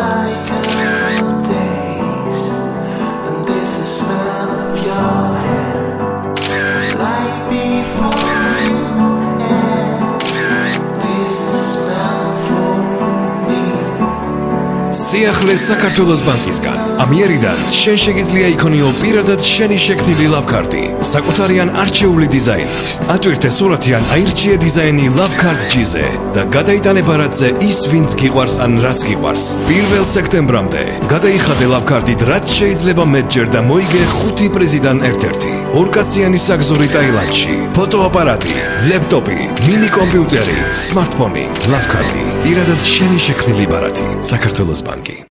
like old days, and there's the smell of your hair, like before. There's the smell for me. სიახლე საქართველოს ბანკისგან. ამიერიდან შენ შეგიძლია იქონიო პირადად შენი შექმნილი ლავკარტი, საკუთარი ან არჩეული დიზაინით. ატვირთე სურათი ან აირჩიე დიზაინი ლავკარტ G-ზე და გადაიტანე ბარათზე ის, ვინც გიყვარს ან რაც გიყვარს. 1 სექტემბრამდე გადაიხადე ლავკარტით, რაც შეიძლება მეტჯერ და მოიგე 5 პრიზიდან ერთ-ერთი. ორკაციანი საგზური ტაილანდში, ფოტოაპარატი, ლეპტოპი, მინი კომპიუტერი, სმარტფონი, ლავკარტი. პირადად შენი შექმნილი ბარათი. საქართველოს ბანკი.